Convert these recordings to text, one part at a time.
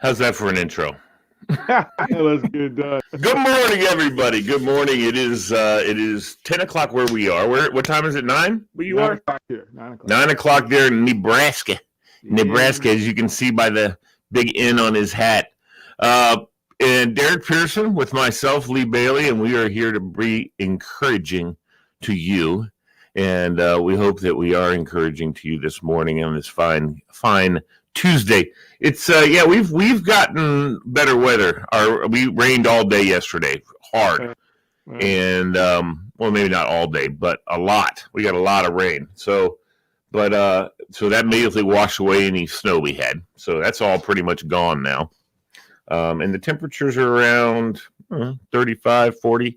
How's that for an intro? Let's get it done. Good morning, everybody. Good morning. It is 10 o'clock where we are. What time is it? 9 where you 9 are? o'clock here. 9 o'clock. 9 o'clock there in Nebraska. Nebraska, as you can see by the big N on his hat. And Derrick Pearson with myself, Lee Bailey, and we are here to be encouraging to you. And we hope that we are encouraging to you this morning on this fine Tuesday. It's we've gotten better weather. We rained all day yesterday, hard, and well, maybe not all day, but a lot. We got a lot of rain. So that immediately washed away any snow we had. So that's all pretty much gone now. And the temperatures are around 35, 40,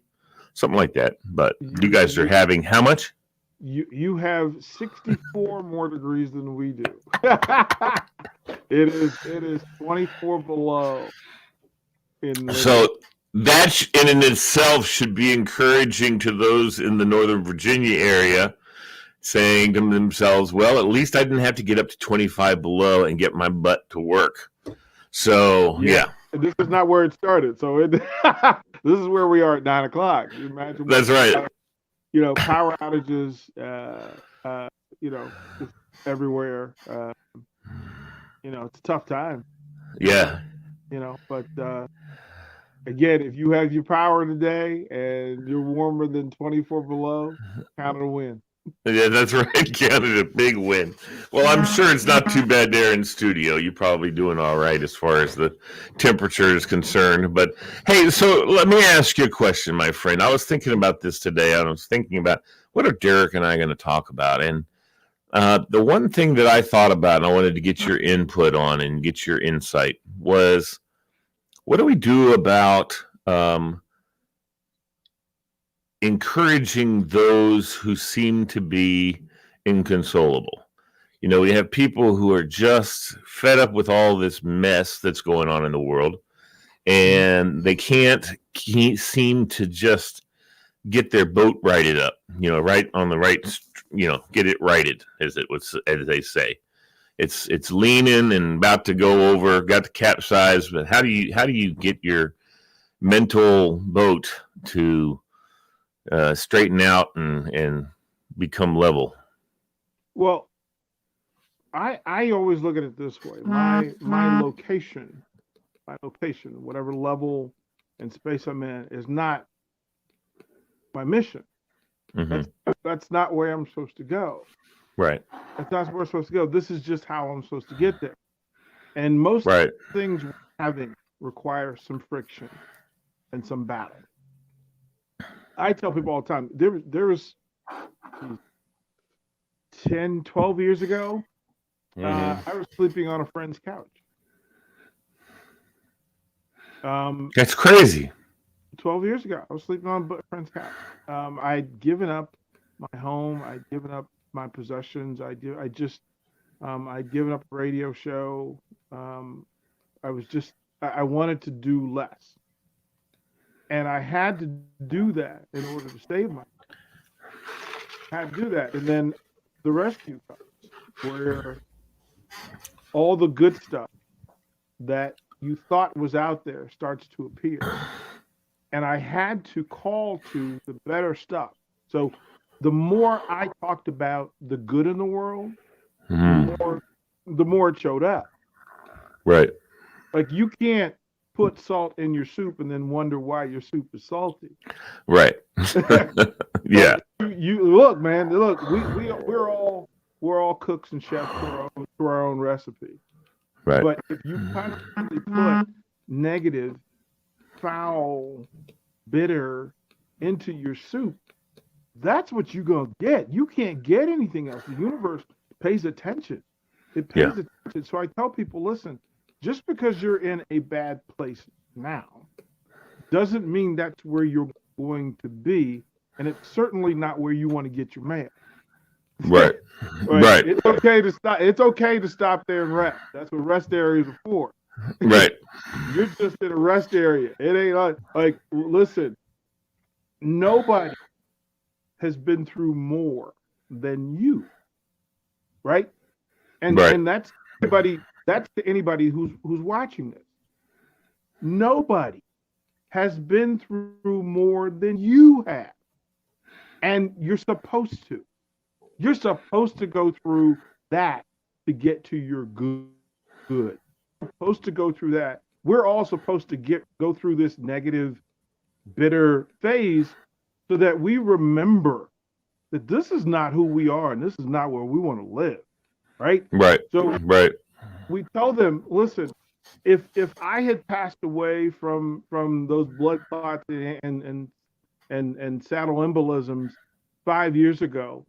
something like that. But you guys are having how much? You have 64 more degrees than we do. It is 24 below. So that in itself should be encouraging to those in the Northern Virginia area, saying to themselves, well, at least I didn't have to get up to 25 below and get my butt to work. So, yeah. This is not where it started. So this is where we are at 9 o'clock. You imagine. That's right. Power outages, just everywhere. It's a tough time. Yeah. But again, if you have your power today and you're warmer than 24 below, count it a win. Yeah, that's right. Counted a big win. Well, I'm sure it's not too bad there in studio. You're probably doing all right as far as the temperature is concerned. But hey, so let me ask you a question, my friend. I was thinking about this today. I was thinking about what are Derrick and I going to talk about? And the one thing that I thought about and I wanted to get your input on and get your insight was, what do we do about encouraging those who seem to be inconsolable? We have people who are just fed up with all this mess that's going on in the world, and they can't seem to just get their boat righted up, right on the right, get it righted, as they say. It's leaning and about to go over, got to capsize, but how do you get your mental boat to straighten out and become level? Well, I always look at it this way. My location, whatever level and space I'm in, is not my mission. Mm-hmm. That's not where I'm supposed to go. Right. That's not where I'm supposed to go. This is just how I'm supposed to get there. And most things we're having require some friction and some battle. I tell people all the time, there was 10, 12 years ago, I was sleeping on a friend's couch. That's crazy. 12 years ago, I was sleeping on a friend's couch. I'd given up my home. I'd given up my possessions. I'd given up a radio show. I wanted to do less. And I had to do that in order to save my life. I had to do that. And then the rescue comes, where all the good stuff that you thought was out there starts to appear. And I had to call to the better stuff. So the more I talked about the good in the world, the more it showed up. Right. Like, you can't put salt in your soup and then wonder why your soup is salty. Right. Yeah. You look, man. Look, we're all cooks and chefs for our own recipe. Right. But if you constantly put negative, foul, bitter into your soup, that's what you're gonna get. You can't get anything else. The universe pays attention. It pays attention. So I tell people, listen, just because you're in a bad place now doesn't mean that's where you're going to be, and it's certainly not where you want to get your mail. Right. Right. It's okay to stop. It's okay to stop there and rest. That's what rest areas are for. Right. You're just in a rest area. It ain't like listen, nobody has been through more than you. Right? And that's anybody, that's to anybody who's watching this. Nobody has been through more than you have. And you're supposed to. You're supposed to go through that to get to your good. You're supposed to go through that. We're all supposed to go through this negative, bitter phase so that we remember that this is not who we are and this is not where we want to live. Right? Right. So Right. we tell them, listen, if I had passed away from those blood clots and saddle embolisms 5 years ago,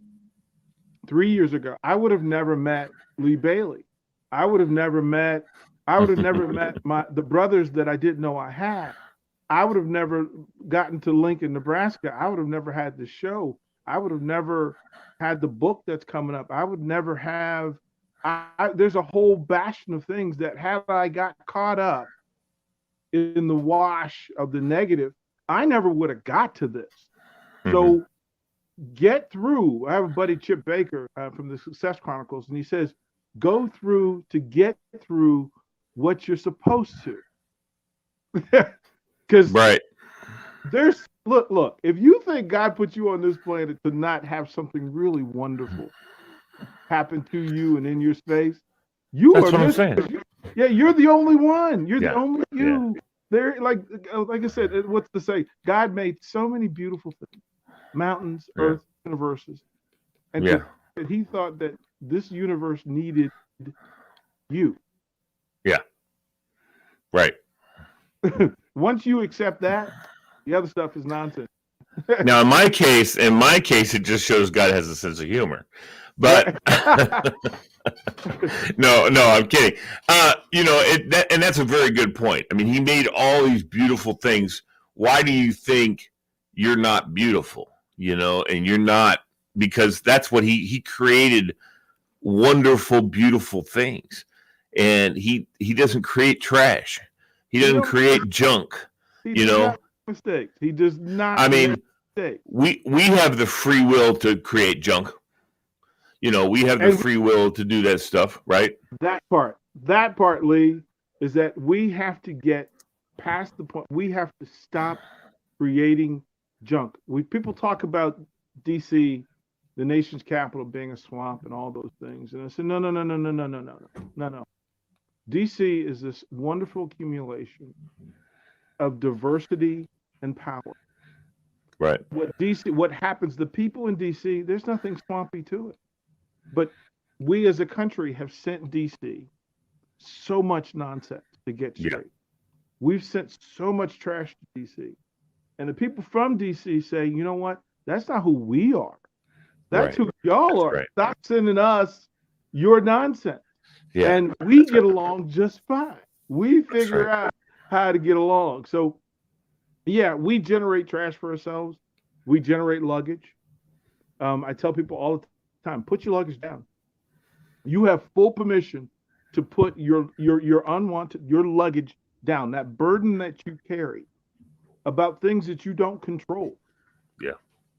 3 years ago, I would have never met Lee Bailey. I would have never met the brothers that I didn't know I had. I would have never gotten to Lincoln, Nebraska. I would have never had the show. I would have never had the book that's coming up. I would never have. There's a whole bastion of things that had I got caught up in the wash of the negative, I never would have got to this. So get through. I have a buddy, Chip Baker, from the Success Chronicles, and he says, go through to get through what you're supposed to. Because there's, look, if you think God put you on this planet to not have something really wonderful happen to you and in your space, That's what I'm saying. Yeah, you're the only one. You're the only you. Yeah. There, like I said, what's to say? God made so many beautiful things, mountains, earth, universes, and he thought that this universe needed you. Yeah. Right. Once you accept that, the other stuff is nonsense. Now, in my case, it just shows God has a sense of humor. But no, I'm kidding. And that's a very good point. I mean, he made all these beautiful things. Why do you think you're not beautiful? And you're not, because that's what he created wonderful, beautiful things. And he doesn't create trash. He doesn't create junk. He does not make mistakes. He does not. I mean, we have the free will to create junk. We have the free will to do that stuff, right? That part, Lee, is that we have to get past the point. We have to stop creating junk. People talk about DC, the nation's capital, being a swamp and all those things. And I said, no. DC is this wonderful accumulation of diversity and power. Right. What happens, the people in DC, there's nothing swampy to it. But we as a country have sent DC so much nonsense to get straight. Yeah. We've sent so much trash to DC. And the people from DC say, you know what? That's not who we are. That's who y'all are. Right. Stop sending us your nonsense. Yeah. And we get along just fine. We figure out how to get along. So, yeah, we generate trash for ourselves. We generate luggage. I tell people all the time, put your luggage down. You have full permission to put your luggage down, that burden that you carry about things that you don't control. Yeah.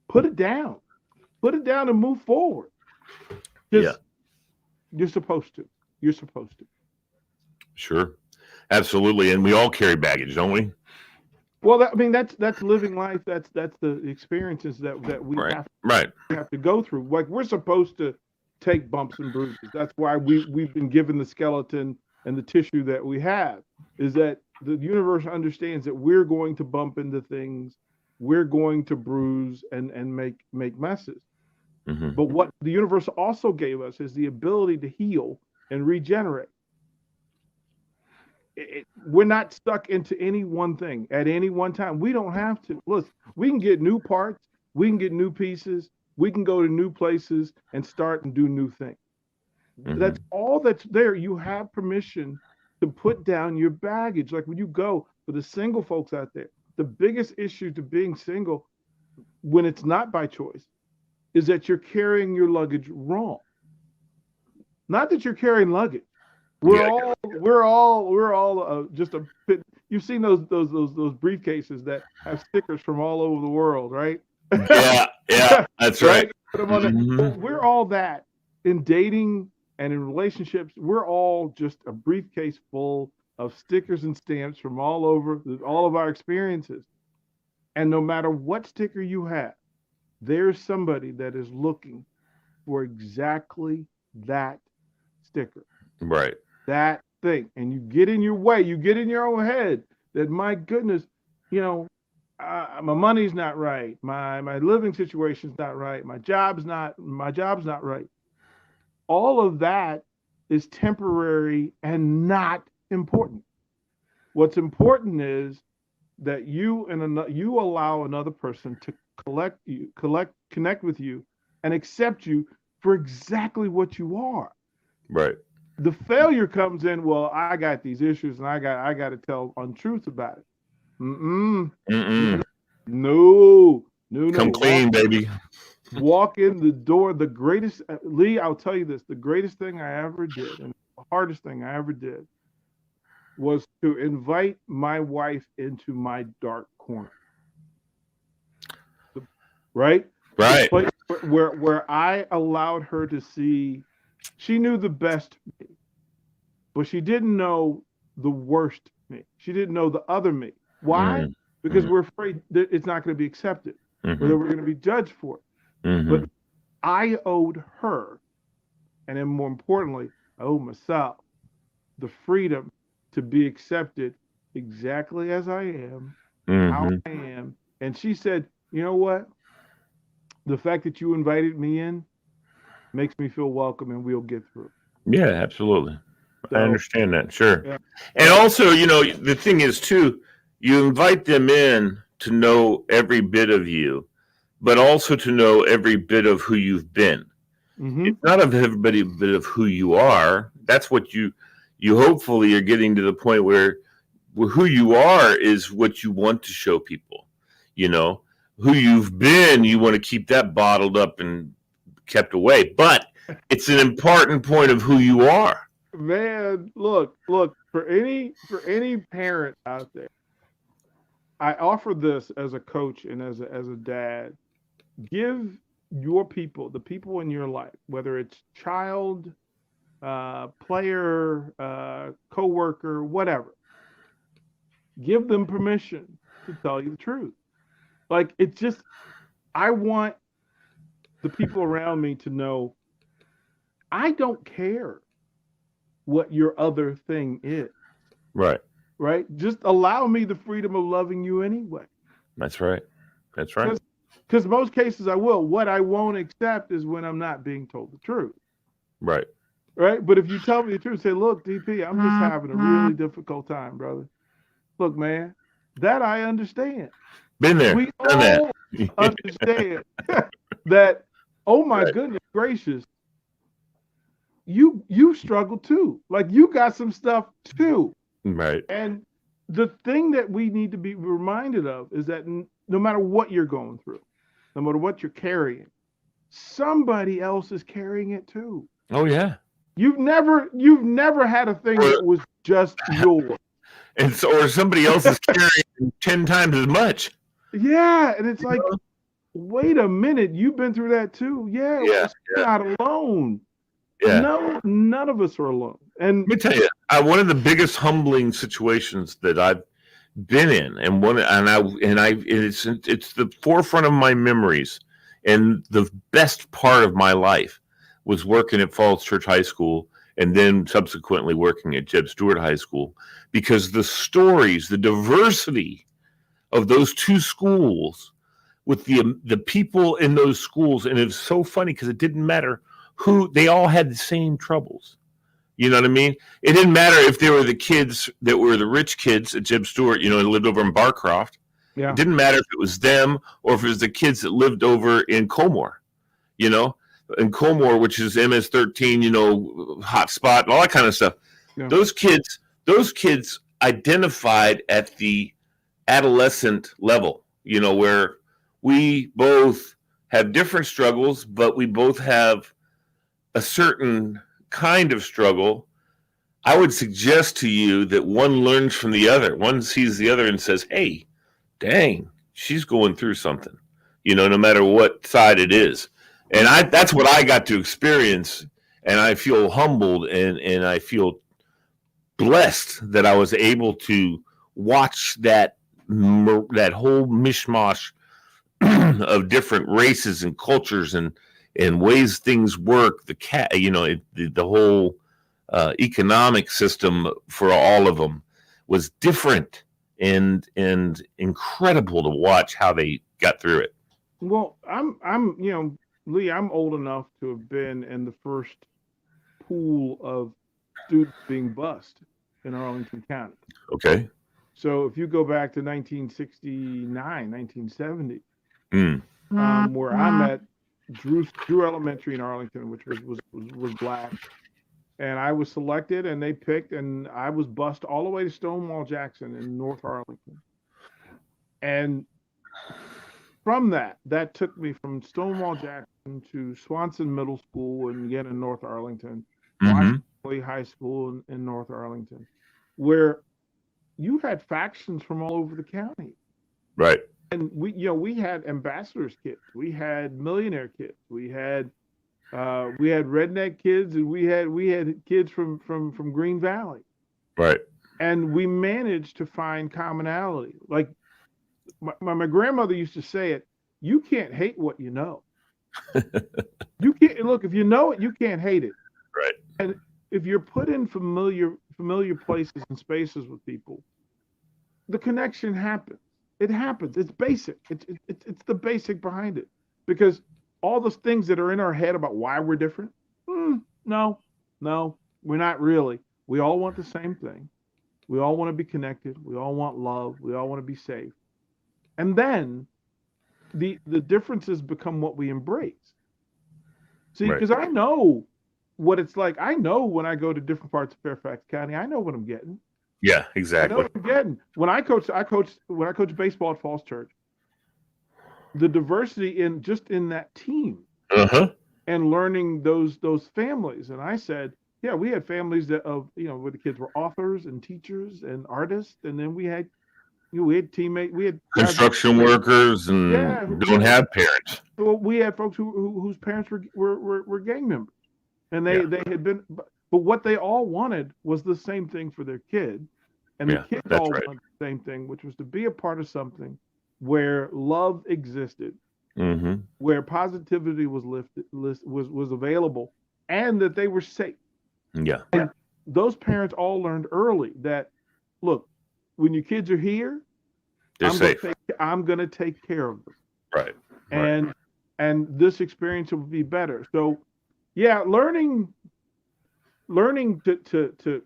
Put it down. Put it down and move forward. You're supposed to. You're supposed to. Sure. Absolutely. And we all carry baggage, don't we? Well, that's living life. That's the experiences that we have to go through. Like, we're supposed to take bumps and bruises. That's why we've been given the skeleton and the tissue that we have, is that the universe understands that we're going to bump into things, we're going to bruise and make messes. Mm-hmm. But what the universe also gave us is the ability to heal and regenerate. We're not stuck into any one thing at any one time. We don't have to. Listen, we can get new parts, we can get new pieces, we can go to new places and start and do new things. Mm-hmm. That's all that's there. You have permission to put down your baggage. Like when you go, for the single folks out there, the biggest issue to being single, when it's not by choice, is that you're carrying your luggage wrong. Not that you're carrying luggage. We're all just a bit. You've seen those briefcases that have stickers from all over the world, right? Yeah, that's right. Mm-hmm. We're all that in dating and in relationships. We're all just a briefcase full of stickers and stamps from all over, all of our experiences. And no matter what sticker you have, there's somebody that is looking for exactly that sticker, Right. that thing. And you get in your way, you get in your own head that, my goodness, my money's not right, my living situation's not right, my job's not right. All of that is temporary and not important. What's important is that you allow another person to connect with you and accept you for exactly what you are. Right. The failure comes in, well, I got these issues and I got to tell untruths about it. No. Come clean, baby. Walk in the door. The greatest, Lee, I'll tell you this, the greatest thing I ever did, and the hardest thing I ever did, was to invite my wife into my dark corner. Right? Right. The place where I allowed her to see, she knew the best me, but she didn't know the worst me. She didn't know the other me. Why? Because we're afraid that it's not going to be accepted, or that we're going to be judged for it. But I owed her, and then more importantly, I owed myself the freedom to be accepted exactly as I am, how I am. And she said, you know what? The fact that you invited me in makes me feel welcome, and we'll get through. Yeah, absolutely. So, I understand that. Sure. Yeah. And also, the thing is too, you invite them in to know every bit of you, but also to know every bit of who you've been. It's not of every bit of who you are. That's what you hopefully are getting to the point where who you are is what you want to show people. Who you've been, you want to keep that bottled up and kept away. But it's an important point of who you are. Man, look, for any parent out there, I offer this as a coach and as a dad. Give your people, the people in your life, whether it's child, player, coworker, whatever, give them permission to tell you the truth. Like, it's just, I want the people around me to know I don't care what your other thing is. Right. Right? Just allow me the freedom of loving you anyway. That's right. That's right. Because most cases I will. What I won't accept is when I'm not being told the truth. Right. Right? But if you tell me the truth, say, look, DP, I'm just having a really difficult time, brother. Look, man, that I understand. Been there. We all understand that, oh my goodness gracious, you struggle too. Like, you got some stuff too. Right. And the thing that we need to be reminded of is that no matter what you're going through, no matter what you're carrying, somebody else is carrying it too. Oh yeah. You've never had a thing that was just yours. And so, or somebody else is carrying 10 times as much. Yeah, and it's like, wait a minute, you've been through that too. Yeah, you're not alone. Yeah. No, none of us are alone. And let me tell you, one of the biggest humbling situations that I've been in, it's the forefront of my memories, and the best part of my life was working at Falls Church High School, and then subsequently working at Jeb Stuart High School, because the stories, the diversity of those two schools, with the people in those schools, and it's so funny because it didn't matter who, they all had the same troubles. You know what I mean? It didn't matter if they were the kids that were the rich kids at Jeb Stuart, and lived over in Barcroft. Yeah. It didn't matter if it was them or if it was the kids that lived over in Colmore, in Colmore, which is MS-13, hot spot and all that kind of stuff. Yeah. Those kids identified at the adolescent level, where we both have different struggles, but we both have a certain kind of struggle. I would suggest to you that one learns from the other. One sees the other and says, hey, dang, she's going through something, no matter what side it is. And that's what I got to experience. And I feel humbled and I feel blessed that I was able to watch that whole mishmash of different races and cultures and ways things work. The whole economic system for all of them was different and incredible to watch how they got through it. Well, I'm Lee, I'm old enough to have been in the first pool of students being bused in Arlington County. Okay. So if you go back to 1969, 1970, where I'm at Drew Elementary in Arlington, which was black, and I was selected, and they picked, and I was bused all the way to Stonewall Jackson in North Arlington, and from that took me from Stonewall Jackson to Swanson Middle School and again in North Arlington, Washington High School in North Arlington, where you had factions from all over the county. Right. And we had ambassadors kids, we had millionaire kids, we had redneck kids, and we had kids from Green Valley. Right. And we managed to find commonality. Like my grandmother used to say it, you can't hate what you know. You can't look, if you know it, you can't hate it. Right. And if you're put in familiar places and spaces with people, the connection happens. It happens. It's basic. It's the basic behind it. Because all those things that are in our head about why we're different, no, we're not really. We all want the same thing. We all want to be connected. We all want love. We all want to be safe. And then the differences become what we embrace. See, because I know what it's like. I know when I go to different parts of Fairfax County, I know what I'm getting. Yeah, exactly. I know what I'm getting. When I coach baseball at Falls Church, the diversity in that team and learning those families. And I said, yeah, we had families where the kids were authors and teachers and artists, and then we had teammates, we had construction workers and don't have parents. Well, we had folks whose parents were gang members, and they had been. But what they all wanted was the same thing for their kid, and the kids all wanted the same thing, which was to be a part of something where love existed, where positivity was was available, and that they were safe. Yeah. And those parents all learned early that, look, when your kids are here, they're safe. I'm going to take care of them. Right. And this experience will be better. So, yeah, learning to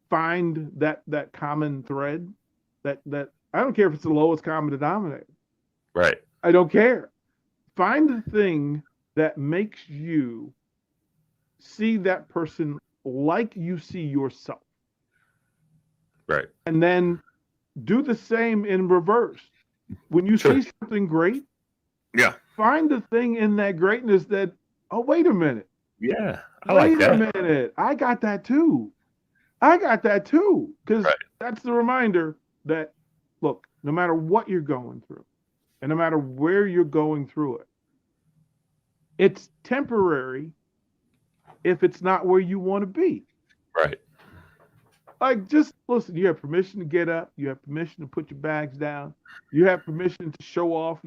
find that common thread, that I don't care if it's the lowest common denominator. Right. I don't care. Find the thing that makes you see that person like you see yourself. Right. And then do the same in reverse. When you see something great, find the thing in that greatness that, oh, wait a minute. Yeah, I like that. Wait a minute. I got that too. Because that's the reminder that, look, no matter what you're going through, and no matter where you're going through it, it's temporary if it's not where you want to be. Right. Like, just listen, you have permission to get up. You have permission to put your bags down. You have permission to show off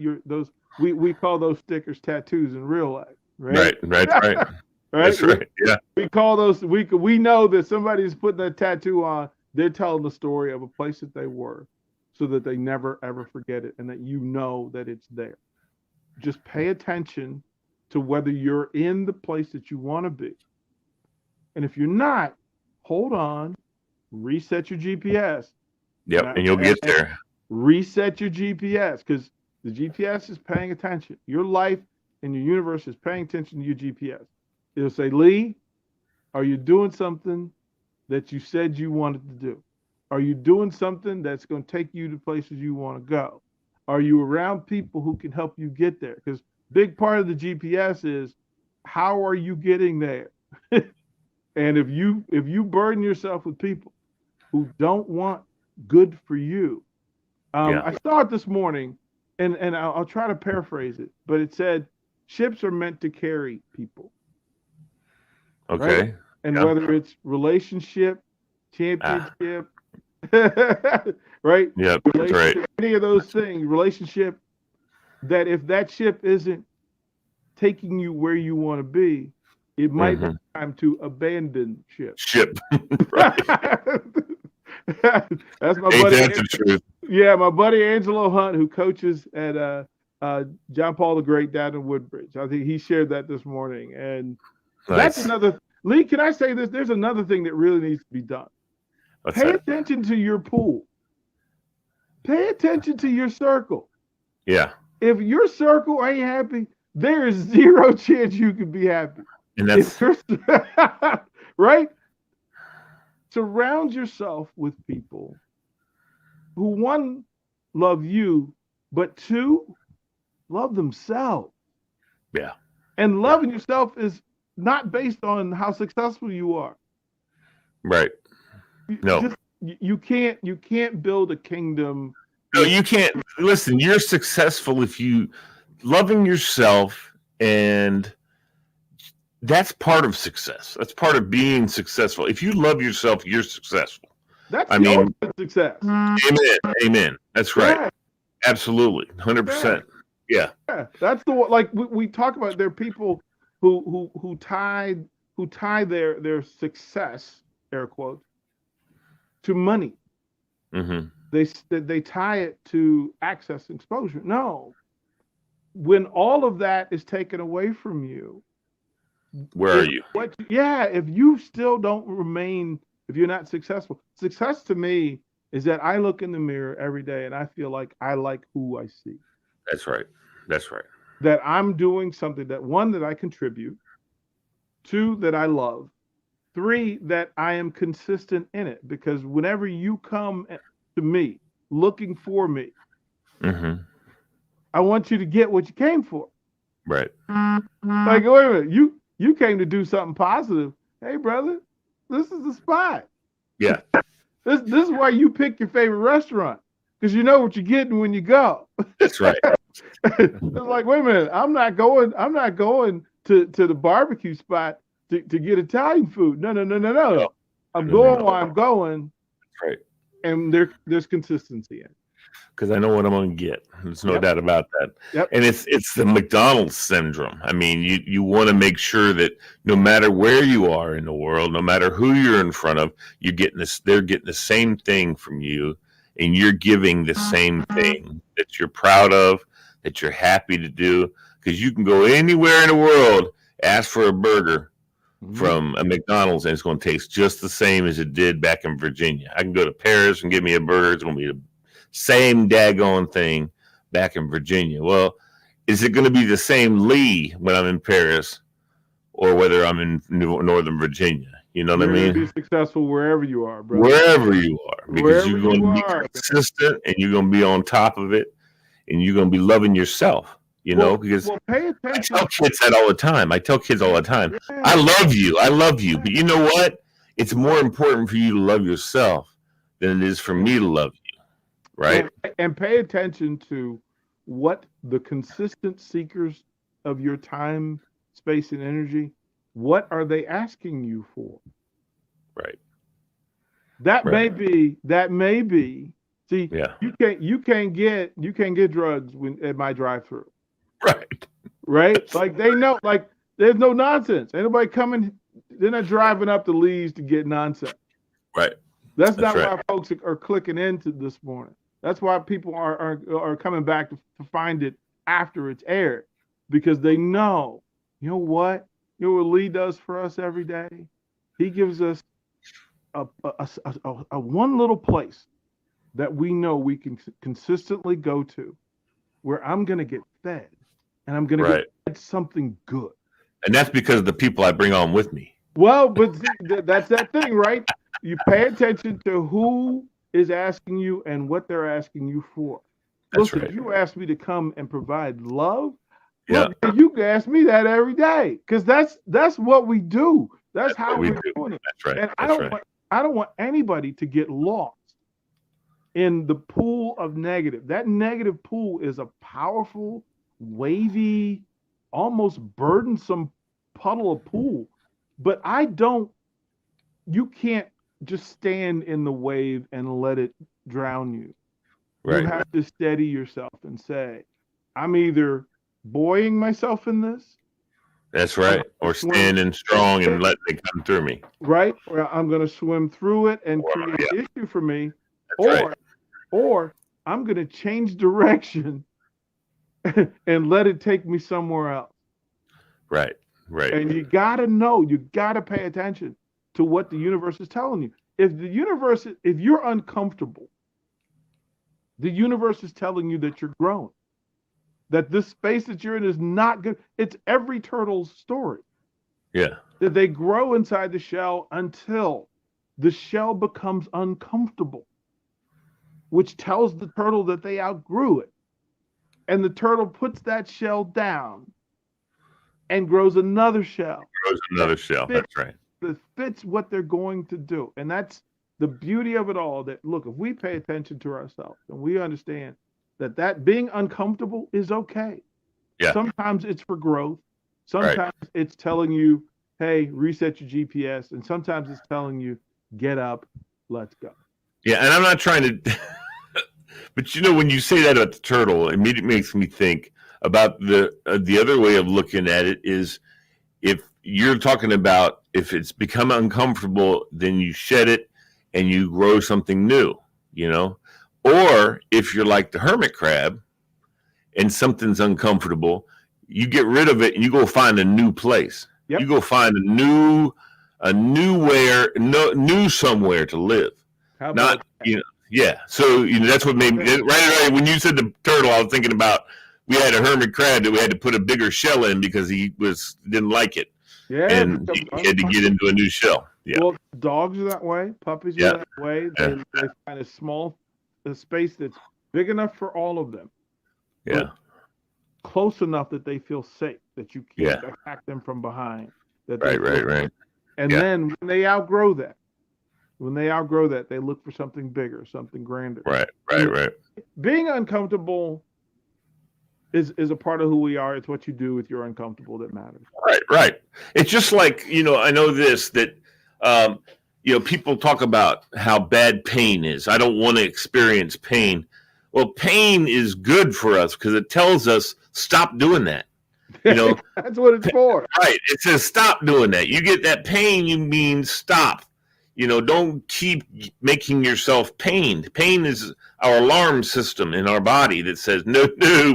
we call those stickers tattoos in real life. Right. Right. Right? That's right. Yeah. We call those, we know that somebody's putting that tattoo on, they're telling the story of a place that they were so that they never, ever forget it and that you know that it's there. Just pay attention to whether you're in the place that you want to be. And if you're not, hold on, reset your GPS. Yep, and you'll get there. Reset your GPS, because the GPS is paying attention. Your life and your universe is paying attention to your GPS. It'll say, Lee, are you doing something that you said you wanted to do? Are you doing something that's going to take you to places you want to go? Are you around people who can help you get there? Because big part of the GPS is, how are you getting there? And if you burden yourself with people who don't want good for you, I saw it this morning, and I'll try to paraphrase it, but it said, ships are meant to carry people. Okay. Right? And whether it's relationship, championship, right? Yep, that's right. Any of those things, relationship, that if that ship isn't taking you where you want to be, it might be time to abandon ship. Right. That's my Ain't buddy. that the truth? Yeah, my buddy Angelo Hunt, who coaches at John Paul the Great down in Woodbridge. I think he shared that this morning. And Nice. that's another. Lee, can I say this? There's another thing that really needs to be done. Pay attention to your pool. Pay attention to your circle. Yeah. If your circle ain't happy, there is zero chance you can be happy. And that's right. Surround yourself with people who, one, love you, but two, love themselves. Yeah. And loving yourself is not based on how successful you are. Right. No. You can't build a kingdom. No, you can't. Listen, you're successful if you loving yourself, and that's part of success. That's part of being successful. If you love yourself, you're successful. That's ultimate success. Amen. That's right. Yeah. Absolutely. 100%. Yeah. That's the one. Like we talk about, there are people who tie their success, air quotes, to money. Mm-hmm. They tie it to access and exposure. No. When all of that is taken away from you, where are you? If you still don't remain, if you're not successful, success to me is that I look in the mirror every day and I feel like I like who I see. That's right. That's right. That I'm doing something that, one, that I contribute, two, that I love, three, that I am consistent in it. Because whenever you come to me looking for me, I want you to get what you came for. Right. Like, wait a minute, you came to do something positive. Hey, brother, this is the spot. Yeah. This is why you pick your favorite restaurant, because you know what you're getting when you go. That's right. It's like, wait a minute, I'm not going to the barbecue spot to get Italian food. No. I'm going where I'm going. That's right. And there's consistency in it. Because I know what I'm going to get. There's no doubt about that. Yep. And it's the McDonald's syndrome. I mean, you want to make sure that no matter where you are in the world, no matter who you're in front of, you're getting this. They're getting the same thing from you, and you're giving the same thing that you're proud of, that you're happy to do. Because you can go anywhere in the world, ask for a burger from a McDonald's, and it's going to taste just the same as it did back in Virginia. I can go to Paris and get me a burger. It's going to be the same daggone thing back in Virginia. Well, is it going to be the same Lee when I'm in Paris, or whether I'm in Northern Virginia? You know what I mean? Be successful wherever you are, bro. Wherever you are, because wherever you're going to be consistent, and you're going to be on top of it, and you're going to be loving yourself. You know, because pay attention. I tell kids that all the time. Yeah. I love you. But you know what? It's more important for you to love yourself than it is for me to love you. Right. And pay attention to what the consistent seekers of your time, space, and energy, what are they asking you for? Right. That may be. See, you can't get drugs at my drive-through. Right. Like, they know, like, there's no nonsense. Ain't nobody coming. They're not driving up the leads to get nonsense. Right. That's not why folks are clicking into this morning. That's why people are coming back to find it after it's aired, because they know, you know what Lee does for us every day? He gives us a one little place that we know we can consistently go to, where I'm going to get fed, and I'm going to get something good. And that's because of the people I bring on with me. Well, but that's that thing, right? You pay attention to who is asking you and what they're asking you for. That's Listen, if you ask me to come and provide love, look, you can ask me that every day, because that's what we do. That's how we're doing it. That's right. And I don't want anybody to get lost in the pool of negative. That negative pool is a powerful, wavy, almost burdensome puddle of pool. But you can't just stand in the wave and let it drown you. Right. You have to steady yourself and say, I'm either buoying myself in this. That's right. Or standing strong and letting it come through me. Right? Or I'm going to swim through it and create an issue for me. Or I'm going to change direction and let it take me somewhere else. Right. Right. And you got to know, you got to pay attention to what the universe is telling you. If you're uncomfortable, the universe is telling you that you're growing, that this space that you're in is not good. It's every turtle's story. Yeah. That they grow inside the shell until the shell becomes uncomfortable, which tells the turtle that they outgrew it. And the turtle puts that shell down and grows another shell. That's right. That fits what they're going to do. And that's the beauty of it all, that look, if we pay attention to ourselves and we understand that being uncomfortable is okay. Yeah. Sometimes it's for growth. Sometimes it's telling you, hey, reset your GPS. And sometimes it's telling you, get up, let's go. Yeah. And I'm not trying to, but when you say that about the turtle, it immediately makes me think about the other way of looking at it is, if you're talking about if it's become uncomfortable, then you shed it and you grow something new, or if you're like the hermit crab and something's uncomfortable, you get rid of it and you go find a new place. Yep. You go find a new somewhere to live. How about yeah. So that's what made me right. When you said the turtle, I was thinking about, we had a hermit crab that we had to put a bigger shell in because he didn't like it. Yeah. And he had to get into a new shell. Yeah. Well, dogs are that way. Puppies are that way. They find a space that's big enough for all of them. Yeah. Close enough that they feel safe, that you can't attack them from behind. Right. And then when they outgrow that, they look for something bigger, something grander. Right. Being uncomfortable is a part of who we are. It's what you do with your uncomfortable that matters. Right. It's just like, I know this, that, people talk about how bad pain is. I don't want to experience pain. Well, pain is good for us because it tells us stop doing that. That's what it's for. Right. It says stop doing that. You get that pain, you mean stop. Don't keep making yourself pained. Pain is our alarm system in our body that says, no,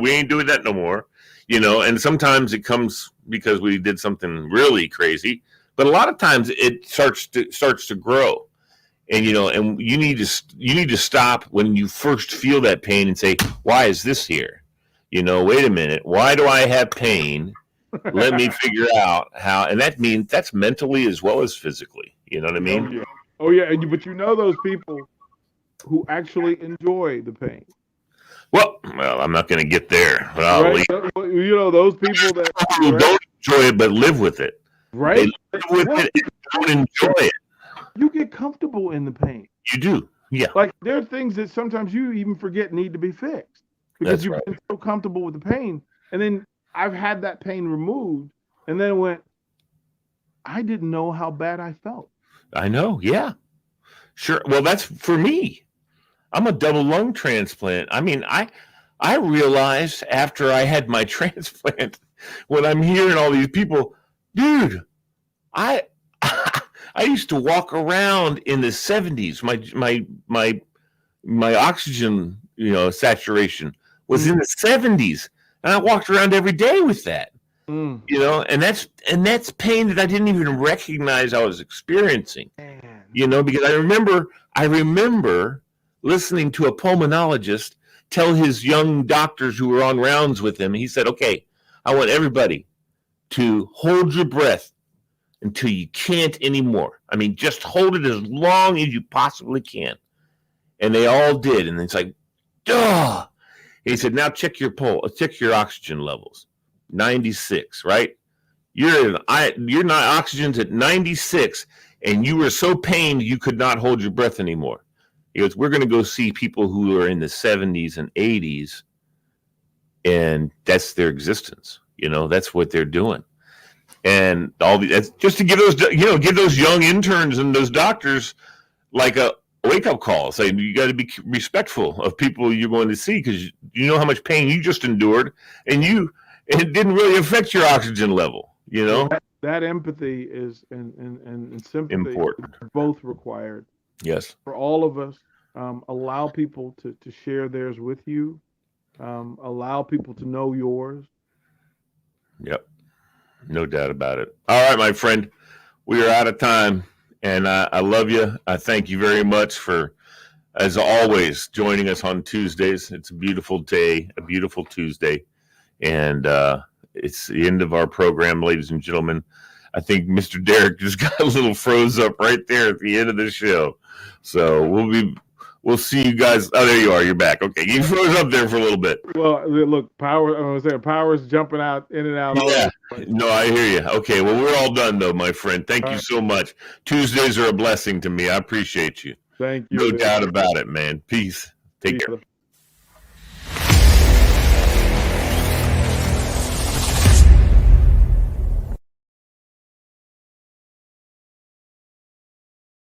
we ain't doing that no more. And sometimes it comes because we did something really crazy, but a lot of times it starts to grow. And, and you need to stop when you first feel that pain and say, why is this here? Wait a minute. Why do I have pain? Let me figure out how. And that means that's mentally as well as physically. You know what I mean? Oh, yeah. But those people who actually enjoy the pain. Well, I'm not going to get there. Right? Those people that don't enjoy it but live with it. Right? They live with it and don't enjoy it. You get comfortable in the pain. You do. Yeah. Like there are things that sometimes you even forget need to be fixed because you've been so comfortable with the pain. And then I've had that pain removed and then went, I didn't know how bad I felt. I know. Yeah. Sure. Well, that's for me. I'm a double lung transplant. I mean, I realized after I had my transplant, when I'm hearing all these people, dude, I used to walk around in the 70s. My oxygen, saturation was in the 70s, and I walked around every day with that. And that's pain that I didn't even recognize I was experiencing. Man. Because I remember listening to a pulmonologist tell his young doctors who were on rounds with him. He said, "Okay, I want everybody to hold your breath until you can't anymore. I mean, just hold it as long as you possibly can." And they all did. And it's like, duh. He said, "Now check your oxygen levels. 96, right? Your oxygen's at 96, and you were so pained you could not hold your breath anymore." He goes, "We're going to go see people who are in the 70s and 80s, and that's their existence. That's what they're doing." And that's just to give those young interns and those doctors like a wake-up call, saying you got to be respectful of people you're going to see, because you know how much pain you just endured, and it didn't really affect your oxygen level, you know. That empathy is and sympathy Important. are both required. Yes. For all of us. Allow people to share theirs with you. Allow people to know yours. Yep. No doubt about it. All right, my friend, we are out of time, and I love you. I thank you very much for, as always, joining us on Tuesdays. It's a beautiful day, a beautiful Tuesday, and it's the end of our program, ladies and gentlemen. I think Mr. Derrick just got a little froze up right there at the end of the show. So we'll see you guys. Oh, there you are. You're back. Okay, you froze up there for a little bit. Well, look, Power's jumping out in and out. Yeah. No, I hear you. Okay, well, we're all done, though, my friend. Thank you so much. Tuesdays are a blessing to me. I appreciate you. Thank you. No doubt about it, man. Peace. Take care.